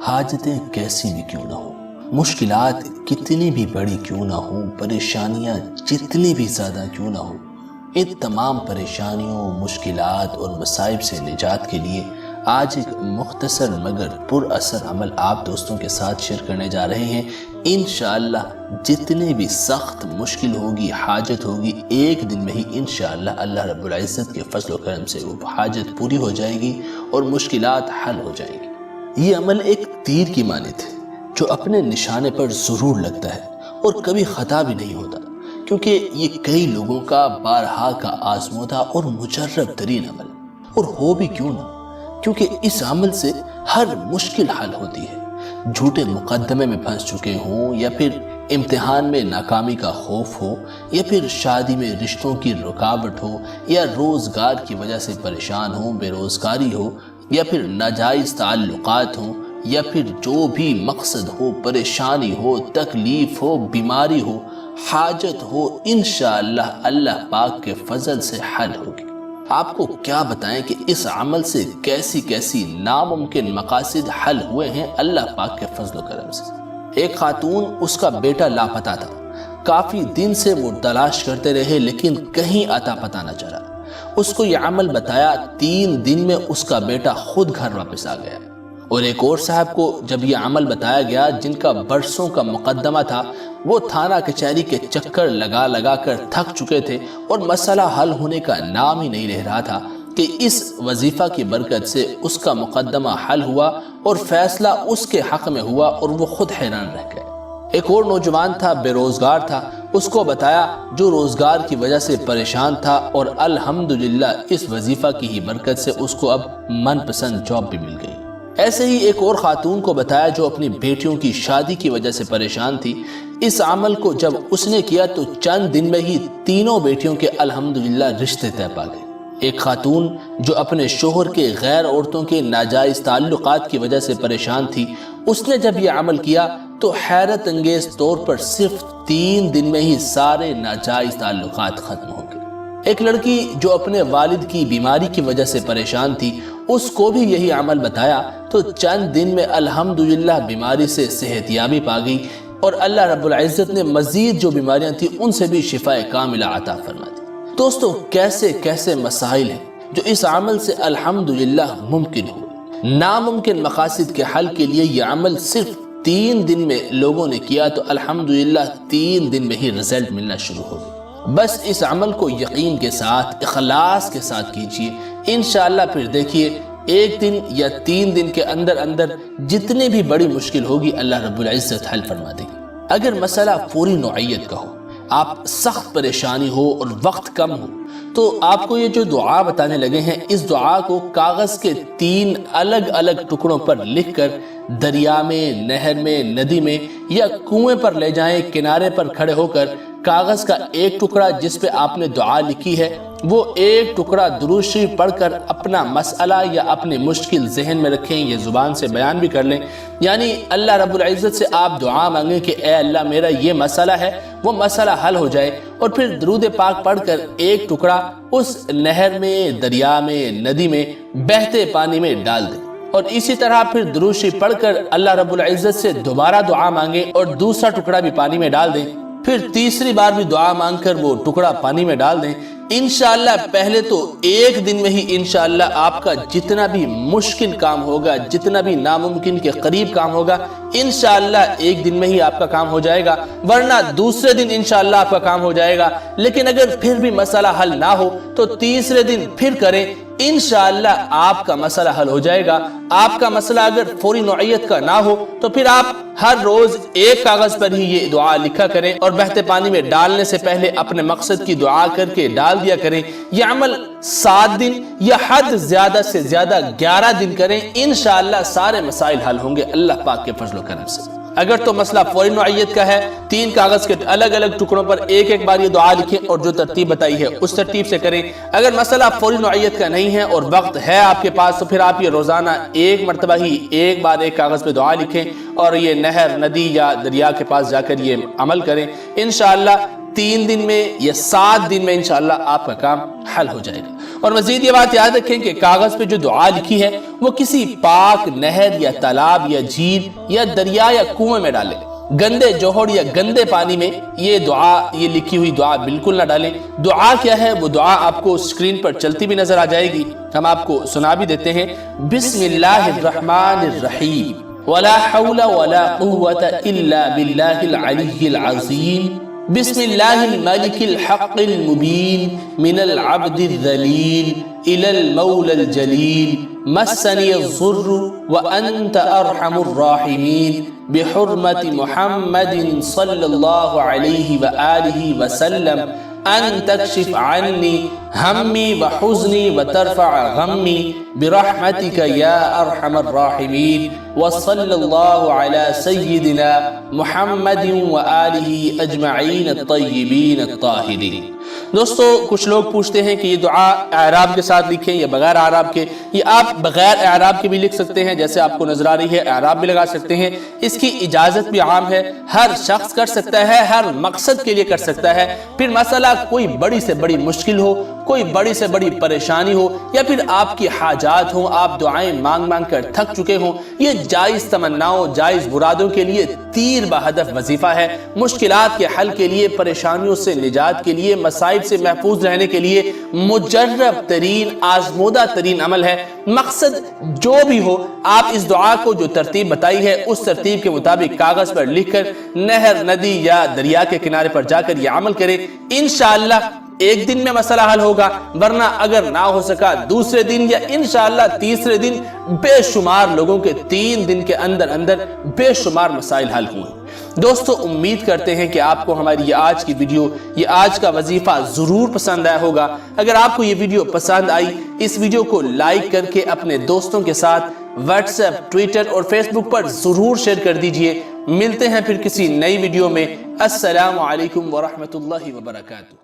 حاجتیں کیسی بھی کیوں نہ ہوں، مشکلات کتنی بھی بڑی کیوں نہ ہوں، پریشانیاں جتنی بھی زیادہ کیوں نہ ہوں، ان تمام پریشانیوں، مشکلات اور مصائب سے نجات کے لیے آج ایک مختصر مگر پر اثر عمل آپ دوستوں کے ساتھ شیئر کرنے جا رہے ہیں۔ انشاءاللہ جتنے بھی سخت مشکل ہوگی، حاجت ہوگی، ایک دن میں ہی انشاءاللہ اللہ رب العزت کے فضل و کرم سے وہ حاجت پوری ہو جائے گی اور مشکلات حل ہو جائیں گی۔ یہ عمل ایک تیر کی مانند ہے جو اپنے نشانے پر ضرور لگتا ہے اور کبھی خطا بھی نہیں ہوتا، کیونکہ یہ کئی لوگوں کا بارہا کا آزمودہ اور مجرب ترین عمل، اور ہو بھی کیوں نہ، کیونکہ اس عمل سے ہر مشکل حل ہوتی ہے۔ جھوٹے مقدمے میں پھنس چکے ہوں، یا پھر امتحان میں ناکامی کا خوف ہو، یا پھر شادی میں رشتوں کی رکاوٹ ہو، یا روزگار کی وجہ سے پریشان ہو، بے روزگاری ہو، یا پھر ناجائز تعلقات ہوں، یا پھر جو بھی مقصد ہو، پریشانی ہو، تکلیف ہو، بیماری ہو، حاجت ہو، انشاءاللہ اللہ پاک کے فضل سے حل ہوگی۔ آپ کو کیا بتائیں کہ اس عمل سے کیسی کیسی ناممکن مقاصد حل ہوئے ہیں اللہ پاک کے فضل و کرم سے۔ ایک خاتون، اس کا بیٹا لاپتہ تھا، کافی دن سے وہ تلاش کرتے رہے لیکن کہیں اتا پتہ نہ چلا۔ اس کو یہ عمل بتایا، 3 دن میں اس کا بیٹا خود گھر واپس آ گیا۔ اور ایک اور صاحب کو جب یہ عمل بتایا گیا جن کا برسوں کا مقدمہ تھا، وہ تھانہ کچہری کے چکر لگا لگا کر تھک چکے تھے اور مسئلہ حل ہونے کا نام ہی نہیں رہ رہا تھا، کہ اس وظیفہ کی برکت سے اس کا مقدمہ حل ہوا اور فیصلہ اس کے حق میں ہوا، اور وہ خود حیران رہ گئے۔ ایک اور نوجوان تھا، بے روزگار تھا، اس کو بتایا جو روزگار کی وجہ سے پریشان تھا، اور الحمدللہ اس وظیفہ کی ہی برکت سے اس کو اب من پسند جاب بھی مل گئی۔ ایسے ہی ایک اور خاتون کو بتایا جو اپنی بیٹیوں کی شادی کی وجہ سے پریشان تھی۔ اس عمل کو جب اس نے کیا تو چند دن میں ہی تینوں بیٹیوں کے الحمدللہ رشتے طے پا گئے۔ ایک خاتون جو اپنے شوہر کے غیر عورتوں کے ناجائز تعلقات کی وجہ سے پریشان تھی، اس نے جب یہ عمل کیا تو حیرت انگیز طور پر صرف 3 دن میں ہی سارے ناجائز تعلقات ختم ہو گئے۔ ایک لڑکی جو اپنے والد کی بیماری کی وجہ سے پریشان تھی، اس کو بھی یہی عمل بتایا تو چند دن میں الحمدللہ بیماری سے صحت یابی پا گئی، اور اللہ رب العزت نے مزید جو بیماریاں تھیں ان سے بھی شفاء کاملہ عطا فرما دی۔ دوستو، کیسے کیسے مسائل ہیں جو اس عمل سے الحمدللہ ممکن ہوئے۔ ناممکن مقاصد کے حل کے لیے یہ عمل صرف 3 دن میں لوگوں نے کیا تو الحمدللہ 3 دن میں ہی رزلٹ ملنا شروع ہو گئی۔ بس اس عمل کو یقین کے ساتھ، اخلاص کے ساتھ کیجئے، انشاءاللہ پھر دیکھیے 1 دن یا 3 دن کے اندر اندر جتنی بھی بڑی مشکل ہوگی اللہ رب العزت حل فرما دے گی۔ اگر مسئلہ فوری نوعیت کا ہو، آپ سخت پریشانی ہو اور وقت کم ہو، تو آپ کو یہ جو دعا بتانے لگے ہیں، اس دعا کو کاغذ کے 3 الگ الگ ٹکڑوں پر لکھ کر دریا میں، نہر میں، ندی میں یا کنویں پر لے جائیں۔ کنارے پر کھڑے ہو کر کاغذ کا ایک ٹکڑا جس پہ آپ نے دعا لکھی ہے، وہ ایک ٹکڑا درود شریف پڑھ کر اپنا مسئلہ یا اپنی مشکل ذہن میں رکھیں، یہ زبان سے بیان بھی کر لیں۔ یعنی اللہ رب العزت سے آپ دعا مانگیں کہ اے اللہ میرا یہ مسئلہ ہے، وہ مسئلہ حل ہو جائے، اور پھر درود پاک پڑھ کر ایک ٹکڑا اس نہر میں، دریا میں، ندی میں، بہتے پانی میں ڈال دیں، اور اسی طرح پھر درود شریف پڑھ کر اللہ رب العزت سے دوبارہ دعا مانگیں اور دوسرا ٹکڑا بھی پانی میں ڈال دیں، پھر تیسری بار بھی دعا مانگ کر وہ ٹکڑا پانی میں ڈال دیں۔ انشاءاللہ پہلے تو 1 دن میں ہی انشاءاللہ آپ کا جتنا بھی مشکل کام ہوگا، جتنا بھی ناممکن کے قریب کام ہوگا، انشاءاللہ 1 دن میں ہی آپ کا کام ہو جائے گا، ورنہ دوسرے دن انشاءاللہ آپ کا کام ہو جائے گا۔ لیکن اگر پھر بھی مسئلہ حل نہ ہو تو تیسرے دن پھر کریں، انشاءاللہ آپ کا مسئلہ حل ہو جائے گا۔ آپ کا مسئلہ اگر فوری نوعیت کا نہ ہو تو پھر آپ ہر روز ایک کاغذ پر ہی یہ دعا لکھا کریں، اور بہتے پانی میں ڈالنے سے پہلے اپنے مقصد کی دعا کر کے ڈال دیا کریں۔ یہ عمل 7 دن یا حد زیادہ سے زیادہ 11 دن کریں، انشاءاللہ سارے مسائل حل ہوں گے اللہ پاک کے فضل و کرم سے۔ اگر تو مسئلہ فوری نوعیت کا ہے، 3 کاغذ کے الگ الگ ٹکڑوں پر ایک ایک بار یہ دعا لکھیں اور جو ترتیب بتائی ہے اس ترتیب سے کریں۔ اگر مسئلہ فوری نوعیت کا نہیں ہے اور وقت ہے آپ کے پاس تو پھر آپ یہ روزانہ 1 مرتبہ ہی ایک بار ایک کاغذ پہ دعا لکھیں اور یہ نہر، ندی یا دریا کے پاس جا کر یہ عمل کریں۔ انشاءاللہ 3 دن میں یا 7 دن میں انشاءاللہ آپ کا کام حل ہو جائے گا۔ اور مزید یہ بات یاد رکھیں کہ کاغذ پہ جو دعا لکھی ہے وہ کسی پاک نہر یا تالاب یا جھیل یا دریا یا کنویں میں ڈالیں۔ گندے جوہر یا گندے پانی میں یہ لکھی ہوئی دعا بالکل نہ ڈالیں۔ دعا کیا ہے؟ وہ دعا آپ کو اسکرین پر چلتی بھی نظر آ جائے گی، ہم آپ کو سنا بھی دیتے ہیں۔ بسم اللہ الرحمن الرحیم ولا حول ولا قوة الا باللہ العلی العظیم بسم اللہ الملک الحق المبین من العبد الذلیل الى المولى الجلیل مسنی الضر وانت ارحم الراحمین بحرمت محمد صلی اللہ علیہ وآلہ وسلم ان تکشف عنی ہمی وحزنی وترفع غمی برحمتک یا ارحم الراحمین وصلی اللہ علی سیدنا محمد وآلہ اجمعین الطیبین الطاہرین۔ دوستو کچھ لوگ پوچھتے ہیں کہ یہ دعا اعراب کے ساتھ لکھیں یا بغیر اعراب کے؟ یہ آپ بغیر اعراب کے بھی لکھ سکتے ہیں، جیسے آپ کو نظر آ رہی ہے، اعراب بھی لگا سکتے ہیں۔ اس کی اجازت بھی عام ہے، ہر شخص کر سکتا ہے، ہر مقصد کے لیے کر سکتا ہے۔ پھر مسئلہ کوئی بڑی سے بڑی مشکل ہو، کوئی بڑی سے بڑی پریشانی ہو، یا پھر آپ کی حاجات ہوں، آپ دعائیں مانگ مانگ کر تھک چکے ہوں، یہ جائز تمناؤں، جائز مرادوں کے لیے تیر بہدف وظیفہ ہے۔ مشکلات کے حل کے لیے، پریشانیوں سے نجات کے لیے، مصائب سے محفوظ رہنے کے لیے مجرب ترین، آزمودہ ترین عمل ہے۔ مقصد جو بھی ہو، آپ اس دعا کو جو ترتیب بتائی ہے اس ترتیب کے مطابق کاغذ پر لکھ کر نہر، ندی یا دریا کے کنارے پر جا کر یہ عمل کریں۔ انشاءاللہ ایک دن میں مسئلہ حل ہوگا، ورنہ اگر نہ ہو سکا دوسرے دن یا انشاءاللہ تیسرے دن، بے شمار لوگوں کے 3 دن کے اندر بے شمار مسائل حل ہوئے۔ دوستو امید کرتے ہیں کہ آپ کو ہماری یہ آج کی ویڈیو، یہ آج کا وظیفہ ضرور پسند آیا ہوگا۔ اگر آپ کو یہ ویڈیو پسند آئی، اس ویڈیو کو لائک کر کے اپنے دوستوں کے ساتھ واٹس ایپ، ٹویٹر اور فیس بک پر ضرور شیئر کر دیجئے۔ ملتے ہیں پھر کسی نئی ویڈیو میں۔ السلام علیکم ورحمۃ اللہ وبرکاتہ۔